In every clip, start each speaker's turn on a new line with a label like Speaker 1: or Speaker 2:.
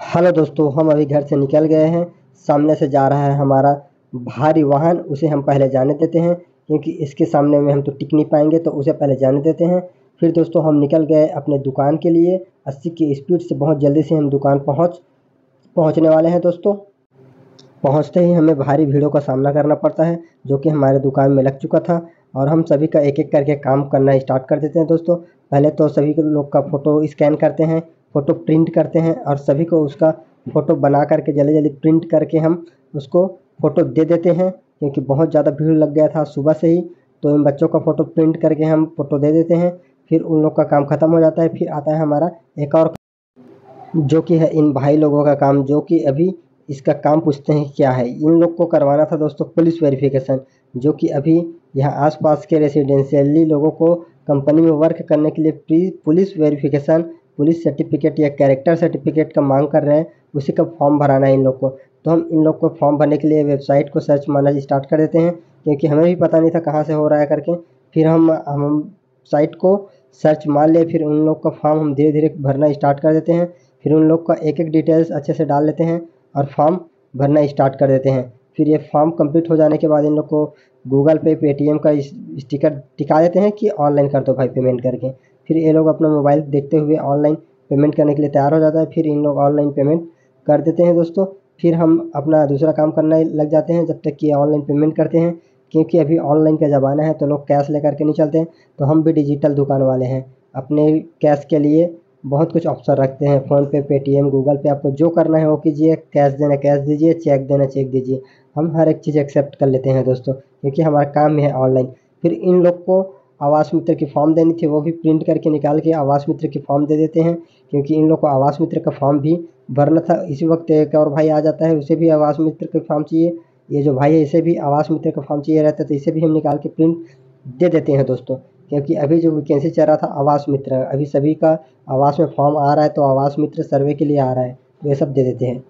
Speaker 1: Hello दोस्तों, हम अभी घर से निकल गए हैं। सामने से जा रहा है हमारा भारी वाहन, उसे हम पहले जाने देते हैं क्योंकि इसके सामने में हम तो टिक नहीं पाएंगे, तो उसे पहले जाने देते हैं। फिर दोस्तों हम निकल गए अपने दुकान के लिए। 80 की स्पीड से बहुत जल्दी से हम दुकान पहुंचने वाले हैं दोस्तों। पहुंचते ही हमें भारी भीड़ों का सामना करना पड़ता है, जो कि हमारे दुकान में लग चुका था। और हम सभी का एक एक करके काम करना स्टार्ट कर देते हैं दोस्तों। पहले तो सभी के लोग का फ़ोटो स्कैन करते हैं, फ़ोटो प्रिंट करते हैं और सभी को उसका फ़ोटो बना करके जल्दी जल्दी प्रिंट करके हम उसको फ़ोटो दे देते हैं, क्योंकि बहुत ज़्यादा भीड़ लग गया था सुबह से ही। तो इन बच्चों का फ़ोटो प्रिंट करके हम फ़ोटो दे देते हैं। फिर उन लोग का काम ख़त्म हो जाता है। फिर आता है हमारा एक और, जो कि है इन भाई लोगों का काम, जो कि अभी इसका काम पूछते हैं क्या है। इन लोग को करवाना था दोस्तों पुलिस वेरिफिकेशन, जो कि अभी यहाँ आसपास के रेसिडेंशियली लोगों को कंपनी में वर्क करने के लिए पुलिस वेरिफिकेशन, पुलिस सर्टिफिकेट या कैरेक्टर सर्टिफिकेट का मांग कर रहे हैं। उसी का फॉर्म भराना है इन लोग को। तो हम इन लोग को फॉर्म भरने के लिए वेबसाइट को सर्च मारना स्टार्ट कर देते हैं, क्योंकि हमें भी पता नहीं था कहाँ से हो रहा है करके। फिर हम साइट को सर्च मार लिए। फिर उन लोग का फॉर्म हम धीरे धीरे भरना स्टार्ट कर देते हैं। फिर उन लोग का एक एक डिटेल्स अच्छे से डाल लेते हैं और फॉर्म भरना स्टार्ट कर देते हैं। फिर ये फॉर्म कंप्लीट हो जाने के बाद इन लोग को गूगल पे, पेटीएम का स्टिकर टिका देते हैं कि ऑनलाइन कर दो भाई पेमेंट करके। फिर ये लोग अपना मोबाइल देखते हुए ऑनलाइन पेमेंट करने के लिए तैयार हो जाता है। फिर इन लोग ऑनलाइन पेमेंट कर देते हैं दोस्तों। फिर हम अपना दूसरा काम करने लग जाते हैं जब तक कि ऑनलाइन पेमेंट करते हैं, क्योंकि अभी ऑनलाइन का ज़माना है तो लोग कैश लेकर के नहीं चलते हैं। तो हम भी डिजिटल दुकान वाले हैं, अपने कैश के लिए बहुत कुछ ऑप्शन रखते हैं। फ़ोनपे, पेटीएम, गूगल पे, आपको जो करना है वो कीजिए। कैश देना कैश दीजिए, चेक देना चेक दीजिए। हम हर एक चीज़ एक्सेप्ट कर लेते हैं दोस्तों, क्योंकि हमारा काम ही है ऑनलाइन। फिर इन लोग को आवास मित्र की फॉर्म देनी थी, वो भी प्रिंट करके निकाल के आवास मित्र की फॉर्म दे देते हैं, क्योंकि इन लोग को आवास मित्र का फॉर्म भी भरना था। इसी वक्त एक और भाई आ जाता है, उसे भी आवास मित्र का फॉर्म चाहिए। ये जो भाई है इसे भी आवास मित्र का फॉर्म चाहिए रहता है, तो इसे भी हम निकाल के प्रिंट दे देते हैं दोस्तों। क्योंकि अभी जो वैकेंसी चल रहा था आवास मित्र, अभी सभी का आवास में फॉर्म आ रहा है, तो आवास मित्र सर्वे के लिए आ रहा है, तो ये सब दे देते हैं।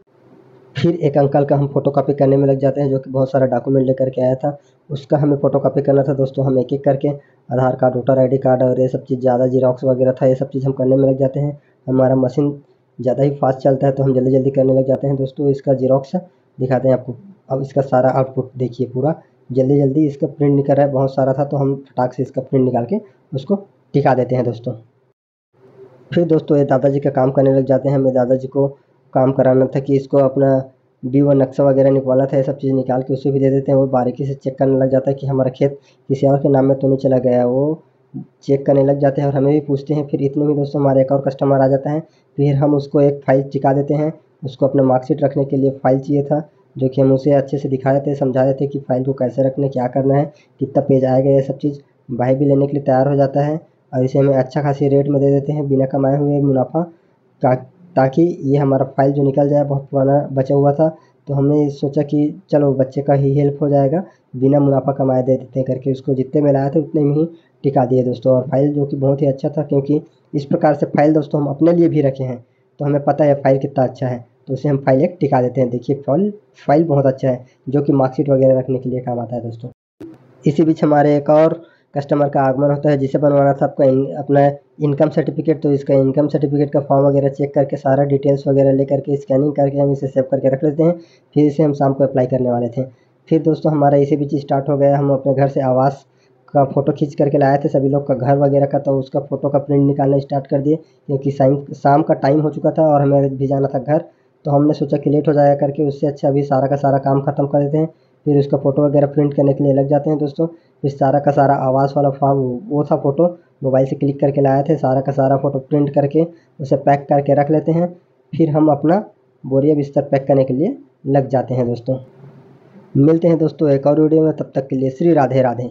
Speaker 1: फिर एक अंकल का हम फ़ोटोकॉपी करने में लग जाते हैं, जो कि बहुत सारा डॉक्यूमेंट लेकर के आया था। उसका हमें फ़ोटोकॉपी करना था दोस्तों। हम एक एक करके आधार कार्ड, वोटर आईडी कार्ड और ये सब चीज़, ज़्यादा जीरोक्स वगैरह था, ये सब चीज़ हम करने में लग जाते हैं। हमारा मशीन ज़्यादा ही फास्ट चलता है, तो हम जल्दी जल्दी करने लग जाते हैं दोस्तों। इसका जीरोक्स दिखाते हैं आपको। अब इसका सारा आउटपुट देखिए, पूरा जल्दी जल्दी इसका प्रिंट निकल रहा है। बहुत सारा था तो हम फटाक से इसका प्रिंट निकाल के उसको टिका देते हैं दोस्तों। फिर दोस्तों ये दादाजी का काम करने लग जाते हैं। हमें दादाजी को काम कराना था कि इसको अपना B1 नक्शा वगैरह निकलवाना था, ये सब चीज़ निकाल के उसे भी दे देते हैं। वो बारीकी से चेक करने लग जाता है कि हमारा खेत किसी और के नाम में तो नहीं चला गया है। वो चेक करने लग जाते हैं और हमें भी पूछते हैं। फिर इतने में दोस्तों हमारा एक और कस्टमर आ जाता है। फिर हम उसको एक फ़ाइल टिका देते हैं। उसको अपना मार्कशीट रखने के लिए फ़ाइल चाहिए था, जो कि हम उसे अच्छे से दिखा देते हैं, समझा देते हैं कि फ़ाइल को कैसे रखना है, क्या करना है, कितना पेज आएगा, ये सब चीज़। भाई भी लेने के लिए तैयार हो जाता है और इसे हमें अच्छा खासी रेट में दे देते हैं, बिना कमाए हुए मुनाफा का, ताकि ये हमारा फ़ाइल जो निकल जाए, बहुत पुराना बचा हुआ था। तो हमने सोचा कि चलो बच्चे का ही हेल्प हो जाएगा, बिना मुनाफा कमाए दे देते हैं करके उसको जितने में लाया था उतने में ही टिका दिए दोस्तों। और फ़ाइल जो कि बहुत ही अच्छा था, क्योंकि इस प्रकार से फ़ाइल दोस्तों हम अपने लिए भी रखे हैं, तो हमें पता है फ़ाइल कितना अच्छा है, तो उसे हम फ़ाइल एक टिका देते हैं। देखिए फ़ाइल बहुत अच्छा है, जो कि मार्कशीट वगैरह रखने के लिए काम आता है दोस्तों। इसी बीच हमारे एक और कस्टमर का आगमन होता है, जिसे बनवाना था अपना इनकम सर्टिफिकेट। तो इसका इनकम सर्टिफिकेट का फॉर्म वगैरह चेक करके सारा डिटेल्स वगैरह ले करके स्कैनिंग करके हम इसे सेव करके रख लेते हैं। फिर इसे हम शाम को अप्लाई करने वाले थे। फिर दोस्तों हमारा इसी बीच स्टार्ट हो गया। हम अपने घर से आवास का फ़ोटो खींच करके लाए थे सभी लोग का, घर वगैरह का, तो उसका फ़ोटो का प्रिंट निकालना स्टार्ट कर दिए, क्योंकि शाम का टाइम हो चुका था और हमें भी जाना था घर। तो हमने सोचा कि लेट हो जाया करके, उससे अच्छा अभी सारा का सारा काम ख़त्म कर देते हैं। फिर उसका फ़ोटो वगैरह प्रिंट करने के लिए लग जाते हैं दोस्तों। फिर सारा का सारा आवास वाला फॉर्म, वो था फ़ोटो, मोबाइल से क्लिक करके लाए थे। सारा का सारा फ़ोटो प्रिंट करके उसे पैक करके रख लेते हैं। फिर हम अपना बोरिया बिस्तर पैक करने के लिए लग जाते हैं दोस्तों। मिलते हैं दोस्तों एक और वीडियो में, तब तक के लिए श्री राधे राधे।